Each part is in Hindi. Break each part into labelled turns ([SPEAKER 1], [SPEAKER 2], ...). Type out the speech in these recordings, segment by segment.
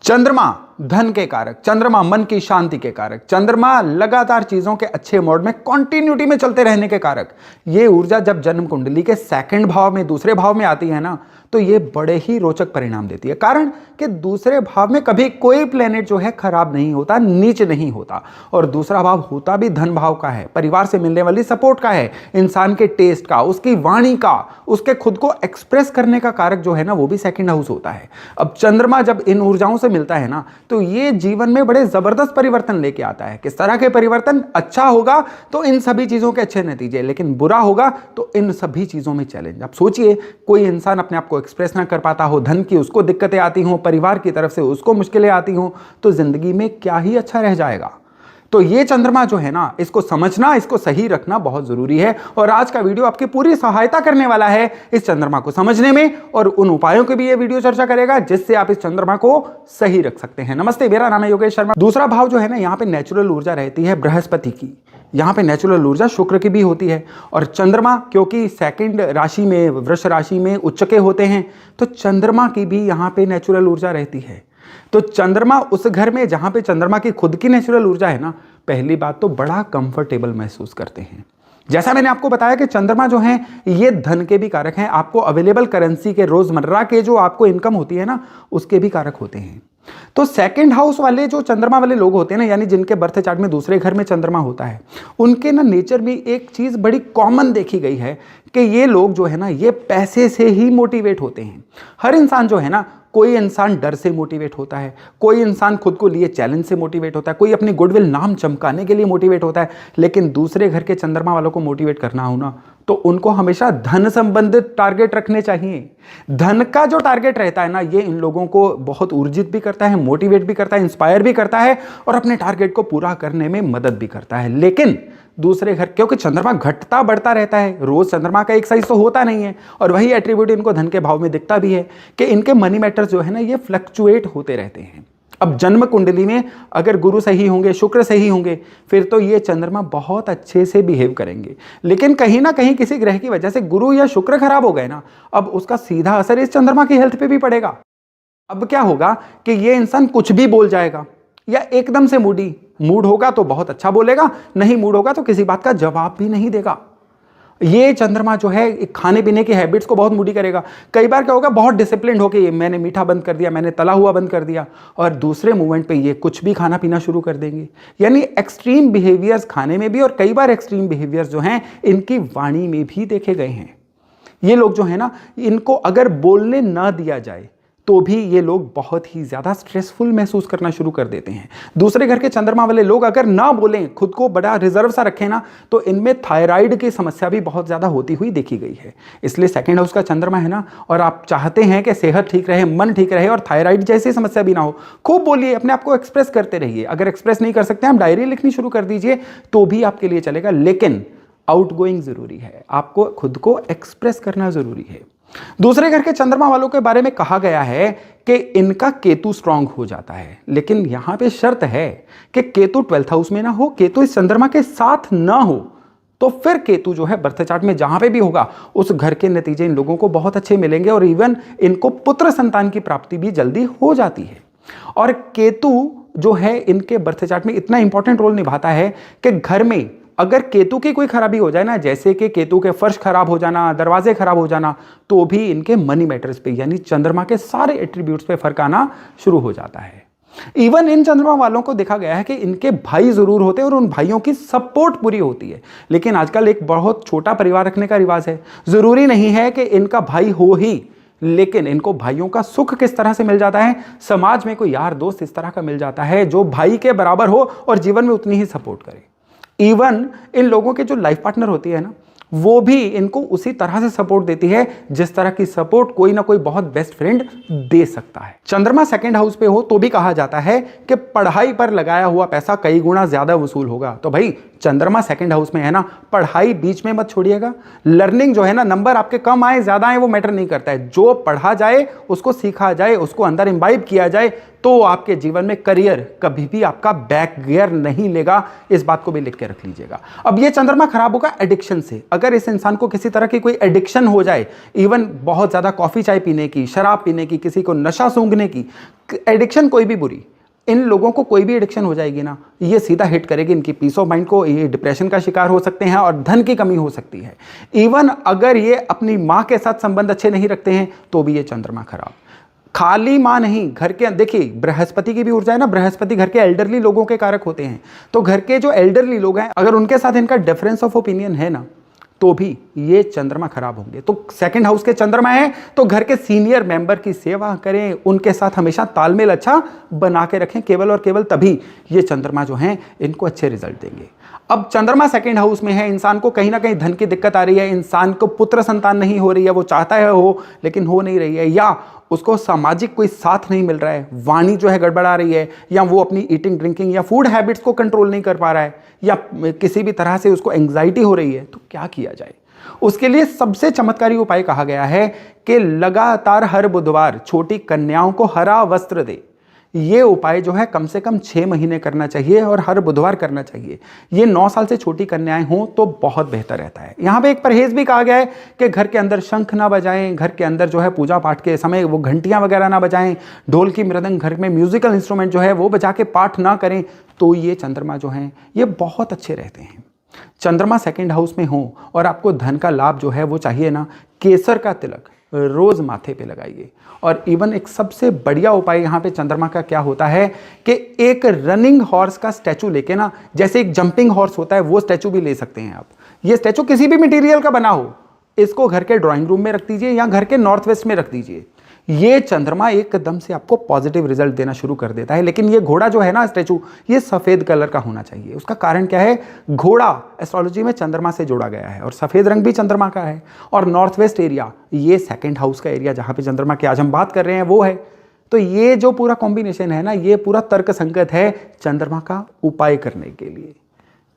[SPEAKER 1] चंद्रमा धन के कारक, चंद्रमा मन की शांति के कारक, चंद्रमा लगातार चीजों के अच्छे मोड में कंटिन्यूटी में चलते रहने के कारक। ये ऊर्जा जब जन्म कुंडली के सेकंड भाव में, दूसरे भाव में आती है ना, तो ये बड़े ही रोचक परिणाम देती है। कारण कि दूसरे भाव में कभी कोई प्लेनेट जो है खराब नहीं होता, नीच नहीं होता, और दूसरा भाव होता भी धन भाव का है, परिवार से मिलने वाली सपोर्ट का है, इंसान के टेस्ट का, उसकी वाणी का, उसके खुद को एक्सप्रेस करने का कारक जो है ना, वो भी सेकंड हाउस होता है। अब चंद्रमा जब इन ऊर्जाओं से मिलता है ना, तो ये जीवन में बड़े जबरदस्त परिवर्तन लेके आता है। किस तरह के परिवर्तन? अच्छा होगा तो इन सभी चीजों के अच्छे नतीजे, लेकिन बुरा होगा तो इन सभी चीजों में चैलेंज। आप सोचिए, कोई इंसान अपने आप को एक्सप्रेस ना कर पाता हो, धन की उसको दिक्कतें आती हो, परिवार की तरफ से उसको मुश्किलें आती हो, तो जिंदगी में क्या ही अच्छा रह जाएगा। तो ये चंद्रमा जो है ना, इसको समझना, इसको सही रखना बहुत जरूरी है। और आज का वीडियो आपकी पूरी सहायता करने वाला है इस चंद्रमा को समझने में, और उन उपायों की भी ये वीडियो चर्चा करेगा जिससे आप इस चंद्रमा को सही रख सकते हैं। नमस्ते, मेरा नाम है योगेश शर्मा। दूसरा भाव जो है ना, यहाँ पे नेचुरल ऊर्जा रहती है बृहस्पति की, यहाँ पे नेचुरल ऊर्जा शुक्र की भी होती है। और चंद्रमा क्योंकि सेकंड राशि में, वृष राशि में उच्च के होते हैं, तो चंद्रमा की भी यहाँ पे नेचुरल ऊर्जा रहती है। तो चंद्रमा उस घर में जहां पे चंद्रमा की खुद की नेचुरल ऊर्जा है ना, पहली बात तो बड़ा कंफर्टेबल महसूस करते हैं। जैसा मैंने आपको बताया कि चंद्रमा जो है ये धन के भी कारक हैं, आपको अवेलेबल करेंसी के, रोजमर्रा के जो आपको इनकम होती है ना, उसके भी कारक होते हैं। तो सेकंड हाउस वाले जो चंद्रमा वाले लोग होते हैं ना, यानी जिनके बर्थ चार्ट में दूसरे घर में चंद्रमा होता है, उनके ना नेचर में एक चीज बड़ी कॉमन देखी गई है कि ये लोग जो है ना, ये पैसे से ही मोटिवेट होते हैं। हर इंसान जो है ना, कोई इंसान डर से मोटिवेट होता है, कोई इंसान खुद को लिए चैलेंज से मोटिवेट होता है, कोई अपनी गुडविल नाम चमकाने के लिए मोटिवेट होता है, लेकिन दूसरे घर के चंद्रमा वालों को मोटिवेट करना हो ना, तो उनको हमेशा धन संबंधित टारगेट रखने चाहिए। धन का जो टारगेट रहता है ना, ये इन लोगों को बहुत ऊर्जित भी करता है, मोटिवेट भी करता है, इंस्पायर भी करता है, और अपने टारगेट को पूरा करने में मदद भी करता है। लेकिन दूसरे घर, क्योंकि चंद्रमा घटता बढ़ता रहता है, रोज चंद्रमा का एक साइज तो होता नहीं है, और वही एट्रीब्यूट इनको धन के भाव में दिखता भी है कि इनके मनी मैटर्स जो है ना, ये फ्लक्चुएट होते रहते हैं। अब जन्म कुंडली में अगर गुरु सही होंगे, शुक्र सही होंगे, फिर तो ये चंद्रमा बहुत अच्छे से बिहेव करेंगे। लेकिन कहीं ना कहीं किसी ग्रह की वजह से गुरु या शुक्र खराब हो गए ना, अब उसका सीधा असर इस चंद्रमा की हेल्थ पे भी पड़ेगा। अब क्या होगा कि ये इंसान कुछ भी बोल जाएगा, या एकदम से मूड होगा तो बहुत अच्छा बोलेगा, नहीं मूड होगा तो किसी बात का जवाब भी नहीं देगा। ये चंद्रमा जो है खाने पीने की हैबिट्स को बहुत मूडी करेगा। कई बार क्या होगा, बहुत डिसिप्लिन होके मैंने मीठा बंद कर दिया, मैंने तला हुआ बंद कर दिया, और दूसरे मूवमेंट पे ये कुछ भी खाना पीना शुरू कर देंगे। यानी एक्सट्रीम बिहेवियर्स खाने में भी, और कई बार एक्सट्रीम बिहेवियर्स जो हैं इनकी वाणी में भी देखे गए हैं। ये लोग जो है ना, इनको अगर बोलने ना दिया जाए तो भी ये लोग बहुत ही ज्यादा स्ट्रेसफुल महसूस करना शुरू कर देते हैं। दूसरे घर के चंद्रमा वाले लोग अगर ना बोलें, खुद को बड़ा रिजर्व सा रखें ना, तो इनमें थायराइड की समस्या भी बहुत ज्यादा होती हुई देखी गई है। इसलिए सेकंड हाउस का चंद्रमा है ना, और आप चाहते हैं कि सेहत ठीक रहे, मन ठीक रहे, और थायराइड जैसी समस्या भी ना हो, खूब बोलिए, अपने आप को एक्सप्रेस करते रहिए। अगर एक्सप्रेस नहीं कर सकते, आप डायरी लिखनी शुरू कर दीजिए, तो भी आपके लिए चलेगा। लेकिन आउटगोइंग जरूरी है, आपको खुद को एक्सप्रेस करना जरूरी है। दूसरे घर के चंद्रमा वालों के बारे में कहा गया है कि इनका केतु स्ट्रांग हो जाता है, लेकिन यहां पे शर्त है कि केतु 12th हाउस में ना हो, केतु इस चंद्रमा के साथ ना हो। तो फिर केतु जो है बर्थ चार्ट में जहां पे भी होगा, उस घर के नतीजे इन लोगों को बहुत अच्छे मिलेंगे, और इवन इनको पुत्र संतान की प्राप्ति भी जल्दी हो जाती है। और केतु जो है इनके बर्थ चार्ट में इतना इंपॉर्टेंट रोल निभाता है कि घर में अगर केतु की कोई खराबी हो जाए ना, जैसे कि केतु के फर्श खराब हो जाना, दरवाजे खराब हो जाना, तो भी इनके मनी मैटर्स पे, यानी चंद्रमा के सारे एट्रीब्यूट्स पे फर्क आना शुरू हो जाता है। इवन इन चंद्रमा वालों को देखा गया है कि इनके भाई जरूर होते हैं और उन भाइयों की सपोर्ट पूरी होती है। लेकिन आजकल एक बहुत छोटा परिवार रखने का रिवाज है। जरूरी नहीं है कि इनका भाई हो ही, लेकिन इनको भाइयों का सुख किस तरह से मिल जाता है, समाज में कोई यार दोस्त इस तरह का मिल जाता है जो भाई के बराबर हो और जीवन में उतनी ही सपोर्ट करे। इवन इन लोगों के जो लाइफ पार्टनर होती है ना, वो भी इनको उसी तरह से सपोर्ट देती है जिस तरह की सपोर्ट कोई ना कोई बहुत बेस्ट फ्रेंड दे सकता है। चंद्रमा सेकंड हाउस पे हो तो भी कहा जाता है कि पढ़ाई पर लगाया हुआ पैसा कई गुना ज्यादा वसूल होगा। तो भाई चंद्रमा सेकंड हाउस में है ना, पढ़ाई बीच में मत छोड़िएगा। लर्निंग जो है ना, नंबर आपके कम आए ज्यादा आए वो मैटर नहीं करता है, जो पढ़ा जाए उसको सीखा जाए, उसको अंदर इम्बाइब किया जाए, तो आपके जीवन में करियर कभी भी आपका बैक गियर नहीं लेगा। इस बात को भी लिख के रख लीजिएगा। अब ये चंद्रमा खराब होगा एडिक्शन से। अगर इस इंसान को किसी तरह की कोई एडिक्शन हो जाए, इवन बहुत ज्यादा कॉफी चाय पीने की, शराब पीने की, किसी को नशा सूंघने की एडिक्शन, कोई भी बुरी, इन लोगों को कोई भी एडिक्शन हो जाएगी ना, ये सीधा हिट करेगी इनकी पीस ऑफ माइंड को। ये डिप्रेशन का शिकार हो सकते हैं और धन की कमी हो सकती है। इवन अगर ये अपनी मां के साथ संबंध अच्छे नहीं रखते हैं तो भी ये चंद्रमा खराब। खाली मां नहीं, घर के, देखिए बृहस्पति की भी ऊर्जा है ना, बृहस्पति घर के एल्डरली लोगों के कारक होते हैं। तो घर के जो एल्डरली लोग हैं, अगर उनके साथ इनका डिफरेंस ऑफ ओपिनियन है ना, तो भी ये चंद्रमा खराब होंगे। तो सेकंड हाउस के चंद्रमा है तो घर के सीनियर मेंबर की सेवा करें, उनके साथ हमेशा तालमेल अच्छा बना के रखें। केवल और केवल तभी ये चंद्रमा जो हैं इनको अच्छे रिजल्ट देंगे। अब चंद्रमा सेकंड हाउस में है, इंसान को कहीं ना कहीं धन की दिक्कत आ रही है, इंसान को पुत्र संतान नहीं हो रही है, वो चाहता है हो लेकिन हो नहीं रही है, या उसको सामाजिक कोई साथ नहीं मिल रहा है, वाणी जो है गड़बड़ा रही है, या वो अपनी ईटिंग ड्रिंकिंग या फूड हैबिट्स को कंट्रोल नहीं कर पा रहा है, या किसी भी तरह से उसको एंग्जाइटी हो रही है, तो क्या किया जाए? उसके लिए सबसे चमत्कारी उपाय कहा गया है कि लगातार हर बुधवार छोटी कन्याओं को हरा वस्त्र दे। ये उपाय जो है कम से कम 6 महीने करना चाहिए और हर बुधवार करना चाहिए। ये 9 साल से छोटी कन्याएं हों तो बहुत बेहतर रहता है। यहाँ पे एक परहेज भी कहा गया है कि घर के अंदर शंख ना बजाएं, घर के अंदर जो है पूजा पाठ के समय वो घंटियां वगैरह ना बजाएं, ढोल की मृदंग, घर में म्यूजिकल इंस्ट्रूमेंट जो है वो बजा के पाठ ना करें, तो ये चंद्रमा जो हैं ये बहुत अच्छे रहते हैं। चंद्रमा सेकंड हाउस में हो और आपको धन का लाभ जो है वो चाहिए ना, केसर का तिलक रोज माथे पे लगाइए। और इवन एक सबसे बढ़िया उपाय यहाँ पे चंद्रमा का क्या होता है कि एक रनिंग हॉर्स का स्टैचू लेके ना, जैसे एक जंपिंग हॉर्स होता है वो स्टैचू भी ले सकते हैं आप। ये स्टैचू किसी भी मटेरियल का बना हो, इसको घर के ड्राइंग रूम में रख दीजिए या घर के नॉर्थ वेस्ट में रख दीजिए। ये चंद्रमा एकदम से आपको पॉजिटिव रिजल्ट देना शुरू कर देता है। लेकिन ये घोड़ा जो है ना स्टैचू, ये सफेद कलर का होना चाहिए। उसका कारण क्या है? घोड़ा एस्ट्रोलॉजी में चंद्रमा से जोड़ा गया है और सफेद रंग भी चंद्रमा का है। और नॉर्थ वेस्ट एरिया, ये सेकंड हाउस का एरिया जहां पे चंद्रमा की आज हम बात कर रहे हैं वो है। तो ये जो पूरा कॉम्बिनेशन है ना, ये पूरा तर्क संगत है चंद्रमा का उपाय करने के लिए।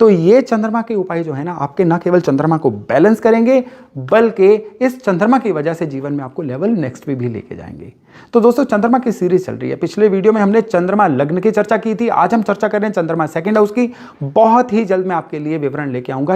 [SPEAKER 1] तो ये चंद्रमा के उपाय जो है ना, आपके ना केवल चंद्रमा को बैलेंस करेंगे बल्कि इस चंद्रमा की वजह से जीवन में आपको लेवल नेक्स्ट पे भी लेके जाएंगे। तो दोस्तों, चंद्रमा की सीरीज चल रही है। पिछले वीडियो में हमने चंद्रमा लग्न की चर्चा की थी, आज हम चर्चा कर रहे हैं चंद्रमा सेकंड हाउस की। बहुत ही जल्द मैं आपके लिए विवरण लेके आऊंगा।